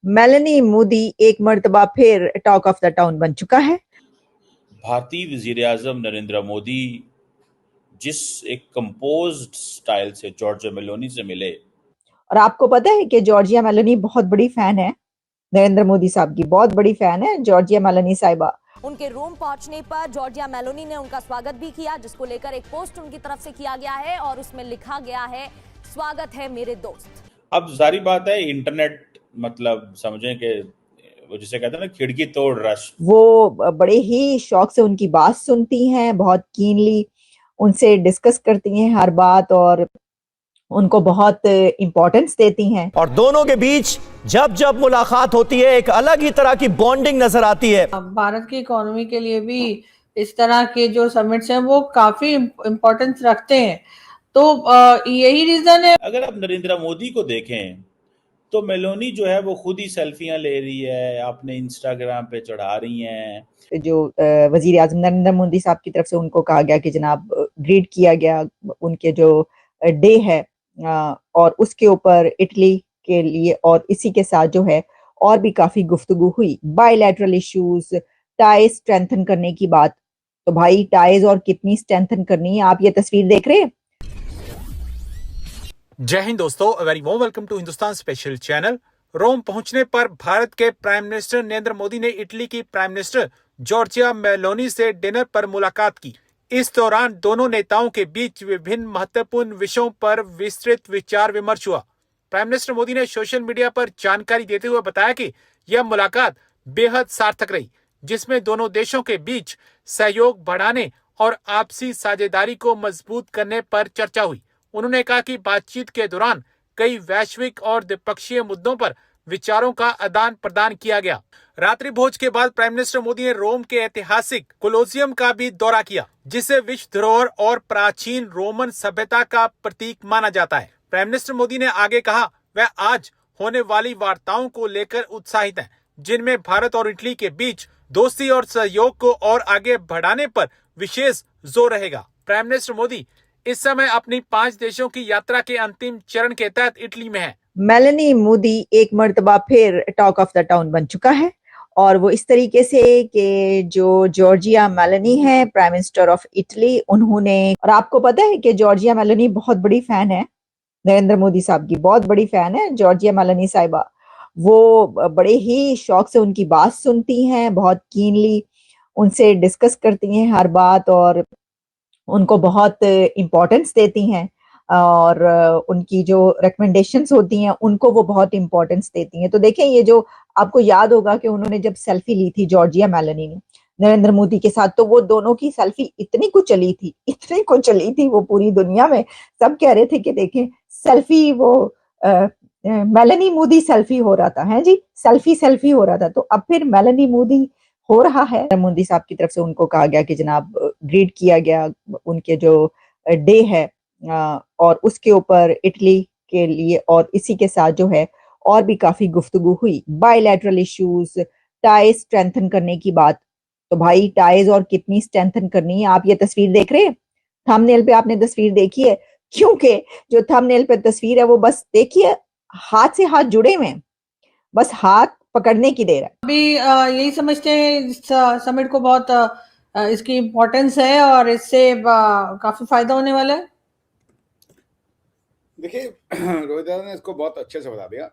Melanie Modi एक मर्तबा फिर टॉक ऑफ द टाउन बन चुका है। भारतीय वजीर-ए-आज़म नरेंद्र मोदी जिस एक कंपोज्ड स्टाइल से जॉर्जिया मेलोनी से मिले, और आपको पता है कि जॉर्जिया मेलोनी बहुत बड़ी फैन है नरेंद्र मोदी साहब की, बहुत बड़ी फैन है जॉर्जिया मेलोनी साहिबा। उनके रोम पहुंचने पर जॉर्जिया मेलोनी ने उनका स्वागत भी किया, जिसको लेकर एक पोस्ट उनकी तरफ से किया गया है और उसमें लिखा गया है, स्वागत है मेरे दोस्त। अब जारी बात है इंटरनेट मतलब समझें कि वो जिसे कहते हैं ना खिड़की तोड़ रश। वो बड़े ही शौक से उनकी बात सुनती हैं, बहुत कीनली उनसे डिस्कस करती हैं हर बात और उनको बहुत इम्पोर्टेंस देती हैं। और दोनों के बीच जब जब मुलाकात होती है एक अलग ही तरह की बॉन्डिंग नजर आती है। भारत की इकोनॉमी के लिए भी इस तरह के जो समिट्स हैं वो काफी इम्पोर्टेंस रखते हैं, तो यही रीजन है। अगर आप नरेंद्र मोदी को देखें तो मेलोनी जो है वो खुद ही सेल्फियां ले रही है, अपने इंस्टाग्राम पे चढ़ा रही हैं। जो वजीर आजम नरेंद्र मोदी साहब की तरफ से उनको कहा गया कि जनाब ग्रीट किया गया उनके जो डे है, और उसके ऊपर इटली के लिए और इसी के साथ जो है और भी काफी गुफ्तगू हुई बायलैटरल इश्यूज, टाई स्ट्रेंथन करने की बात। तो भाई टाइज और कितनी स्ट्रेंथन करनी है, आप ये तस्वीर देख रहे हैं। जय हिंद दोस्तों, very warm welcome to Hindustan special channel. Rome पहुंचने पर भारत के प्राइम मिनिस्टर नरेंद्र मोदी ने इटली की प्राइम मिनिस्टर जॉर्जिया मेलोनी से डिनर पर मुलाकात की। इस दौरान दोनों नेताओं के बीच विभिन्न महत्वपूर्ण विषयों पर विस्तृत विचार विमर्श हुआ। प्राइम मिनिस्टर मोदी ने सोशल मीडिया पर जानकारी देते हुए बताया कि यह मुलाकात बेहद सार्थक रही, जिसमें दोनों देशों के बीच सहयोग बढ़ाने और आपसी साझेदारी को मजबूत करने पर चर्चा हुई। उन्होंने कहा कि बातचीत के दौरान कई वैश्विक और द्विपक्षीय मुद्दों पर विचारों का आदान प्रदान किया गया। रात्रि भोज के बाद प्राइम मिनिस्टर मोदी ने रोम के ऐतिहासिक कोलोसियम का भी दौरा किया, जिसे विश्व धरोहर और प्राचीन रोमन सभ्यता का प्रतीक माना जाता है। प्राइम मिनिस्टर मोदी ने आगे कहा, वह आज होने वाली वार्ताओं को लेकर उत्साहित है, जिनमें भारत और इटली के बीच दोस्ती और सहयोग को और आगे बढ़ाने पर विशेष जोर रहेगा। प्राइम मिनिस्टर मोदी इस समय अपनी 5 देशों की यात्रा के अंतिम चरण के तहत इटली में है। मेलानी मोदी एक मर्तबा फिर टॉक ऑफ द टाउन बन चुका है और वो इस तरीके से कि जो जॉर्जिया मेलानी है प्राइम मिनिस्टर ऑफ इटली, उन्होंने, और आपको पता है कि जॉर्जिया मेलानी बहुत बड़ी फैन है नरेंद्र मोदी साहब की, बहुत बड़ी फैन है जॉर्जिया मेलानी साहिबा। वो बड़े ही शौक से उनकी बात सुनती हैं, बहुत कीनली उनसे डिस्कस करती हैं हर बात और उनको बहुत इम्पोर्टेंस देती हैं और उनकी जो रिकमेंडेशंस होती हैं उनको वो बहुत इम्पोर्टेंस देती हैं। तो देखें, ये जो आपको याद होगा कि उन्होंने जब सेल्फी ली थी जॉर्जिया मेलानी ने नरेंद्र मोदी के साथ, तो वो दोनों की सेल्फी इतनी कुछ चली थी, इतनी कुछ चली थी, वो पूरी दुनिया में सब कह रहे थे कि देखें सेल्फी, वो मेलानी मोदी सेल्फी हो रहा था, है जी, सेल्फी सेल्फी हो रहा था। तो अब फिर मेलानी मोदी हो रहा है। मोदी साहब की तरफ से उनको कहा गया कि जनाब ग्रीट किया गया उनके जो डे है, और उसके ऊपर इटली के लिए और इसी के साथ जो है और भी काफी गुफ्तगू हुई बायलैटरल इश्यूज, टाई स्ट्रेंथन करने की बात। तो भाई टाइज और कितनी स्ट्रेंथन करनी है, आप ये तस्वीर देख रहे हैं। थंबनेल पे आपने तस्वीर देखी है, क्योंकि जो थंबनेल पे तस्वीर है वो बस देखिए हाथ से हाथ जुड़े हुए हैं, बस हाथ पकड़ने की देर है। अभी यही समझते हैं इस समिट को बहुत इसकी इम्पोर्टेंस है और इससे काफी फायदा होने वाला है। देखिए रोहित दादा ने इसको बहुत अच्छे से बता दिया।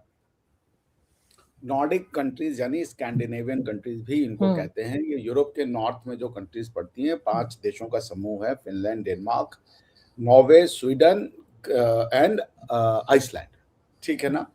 नॉर्डिक कंट्रीज यानी स्कैंडिनेवियन कंट्रीज भी इनको कहते हैं। ये यूरोप के नॉर्थ में जो कंट्रीज पड़ती हैं, 5 देशों का समूह है, Finland, Denmark, Norway, Sweden and Iceland, ठीक है ना।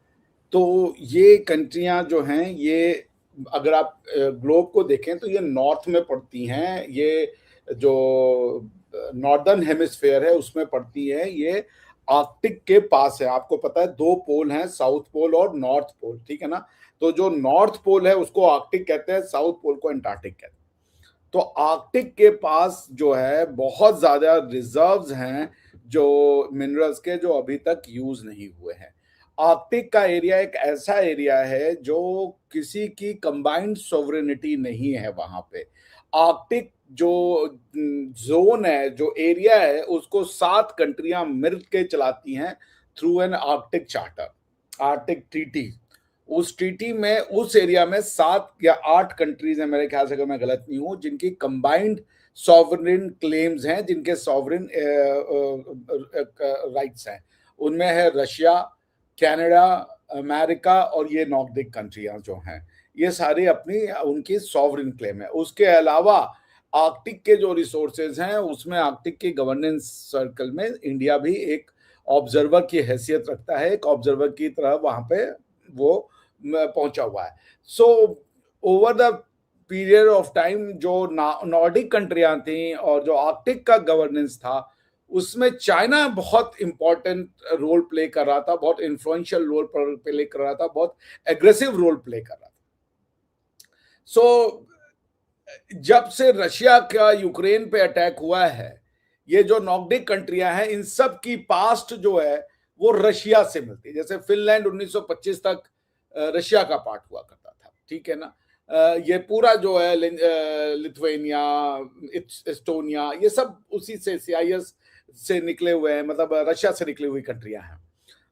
तो ये कंट्रियां जो हैं, ये अगर आप ग्लोब को देखें तो ये नॉर्थ में पड़ती हैं, ये जो नॉर्दर्न हेमिस्फेयर है उसमें पड़ती है, ये आर्कटिक के पास है। आपको पता है 2 पोल हैं, साउथ पोल और नॉर्थ पोल, ठीक है ना। तो जो नॉर्थ पोल है उसको आर्कटिक कहते हैं, साउथ पोल को एंटार्क्टिक कहते हैं। तो आर्कटिक के पास जो है बहुत ज्यादा रिजर्व्स हैं जो मिनरल्स के, जो अभी तक यूज नहीं हुए हैं। आर्कटिक का एरिया एक ऐसा एरिया है जो किसी की कंबाइंड सोवरेनिटी नहीं है वहां पे। आर्कटिक जो जोन है, जो एरिया है, उसको 7 कंट्रियां मिल के चलाती हैं through an Arctic charter, Arctic treaty. उस ट्रीटी में उस एरिया में 7 या 8 कंट्रीज हैं मेरे ख्याल से, अगर मैं गलत नहीं हूं, जिनकी कंबाइंड सॉवरेन क्लेम्स हैं, जिनके सॉवरेन राइट्स हैं। उनमें है रशिया, कनाडा, अमेरिका और ये नॉर्डिक कंट्रियां जो हैं, ये सारे अपनी उनकी सॉवरेन क्लेम है। उसके अलावा आर्कटिक के जो रिसोर्सेज हैं उसमें आर्कटिक के गवर्नेंस सर्कल में इंडिया भी एक ऑब्जर्वर की हैसियत रखता है, एक ऑब्जर्वर की तरह वहां पे वो पहुंचा हुआ है। So over the period of time जो नॉर्डिक कंट्रियां थी और जो आर्कटिक का गवर्नेंस था, उसमें चाइना बहुत इंपॉर्टेंट रोल प्ले कर रहा था, बहुत इन्फ्लुएंशियल रोल प्ले कर रहा था, बहुत एग्रेसिव रोल प्ले कर रहा था। सो जब से रशिया का यूक्रेन पे अटैक हुआ है, ये जो नॉर्डिक कंट्रियां हैं, इन सब की पास्ट जो है वो रशिया से मिलती है। जैसे फिनलैंड 1925 तक रशिया का पार्ट हुआ करता था, ठीक है ना। ये पूरा जो है लिथुआनिया, एस्टोनिया, ये सब उसी से CIS से निकले हुए हैं, मतलब रशिया से निकली हुई कंट्रियां हैं,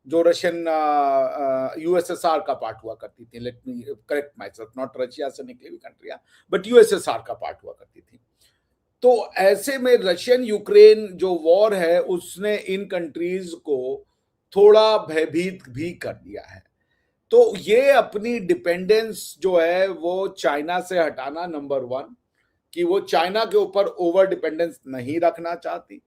जो रशियन USSR का पार्ट हुआ करती थी। Let me correct my self, not Russia से निकली हुई कंट्रियां, बट USSR का पार्ट हुआ करती थी। तो ऐसे में रशियन यूक्रेन जो वॉर है उसने इन कंट्रीज को थोड़ा भयभीत भी कर दिया है। तो ये अपनी डिपेंडेंस जो है वो चाइना से हटाना, नंबर 1, कि वो चाइना के ऊपर ओवर डिपेंडेंस नहीं रखना चाहती।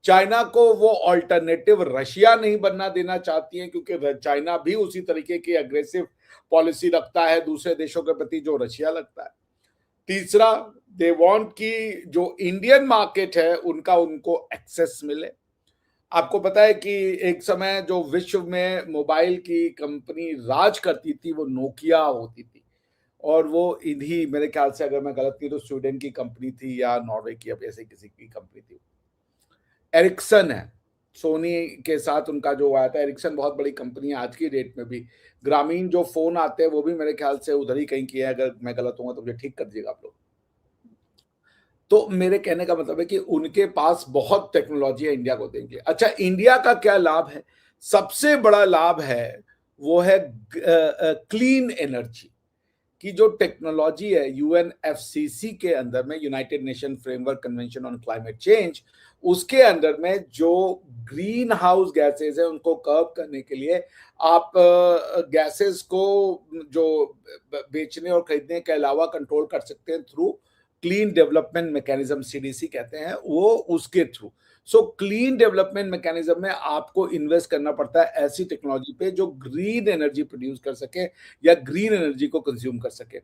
चाइना को वो ऑल्टरनेटिव रशिया नहीं बनना देना चाहती है, क्योंकि चाइना भी उसी तरीके की एग्रेसिव पॉलिसी रखता है दूसरे देशों के प्रति जो रशिया लगता है। तीसरा, दे वांट कि जो इंडियन मार्केट है उनका उनको एक्सेस मिले। आपको पता है कि एक समय जो विश्व में मोबाइल की कंपनी राज करती थी वो नोकिया होती थी, और वो इन्हीं, मेरे ख्याल से अगर मैं गलत नहीं तो स्वीडन की कंपनी थी या नॉर्वे की, अब ऐसे किसी की कंपनी थी। एरिक्सन है, सोनी के साथ उनका जो आया था। एरिक्सन बहुत बड़ी कंपनी है आज की डेट में भी। ग्रामीण जो फोन आते हैं वो भी मेरे ख्याल से उधर ही कहीं किए हैं, अगर मैं गलत हूँ तो मुझे ठीक कर दीजिएगा आप लोग। तो मेरे कहने का मतलब है कि उनके पास बहुत टेक्नोलॉजी है इंडिया को देने के लिए। अच्छा, इंडिया का क्या लाभ है? सबसे बड़ा लाभ है वो है क्लीन एनर्जी की जो टेक्नोलॉजी है। UNFCCC के अंदर में, United nation framework convention on climate change, उसके अंदर में जो ग्रीन हाउस गैसेस है उनको कर्व करने के लिए आप गैसेस को जो बेचने और खरीदने के अलावा कंट्रोल कर सकते हैं through clean development mechanism, CDC कहते हैं वो, उसके through. So clean development mechanism में आपको इन्वेस्ट करना पड़ता है ऐसी टेक्नोलॉजी पे जो ग्रीन एनर्जी प्रोड्यूस कर सके या ग्रीन एनर्जी को कंज्यूम कर सके।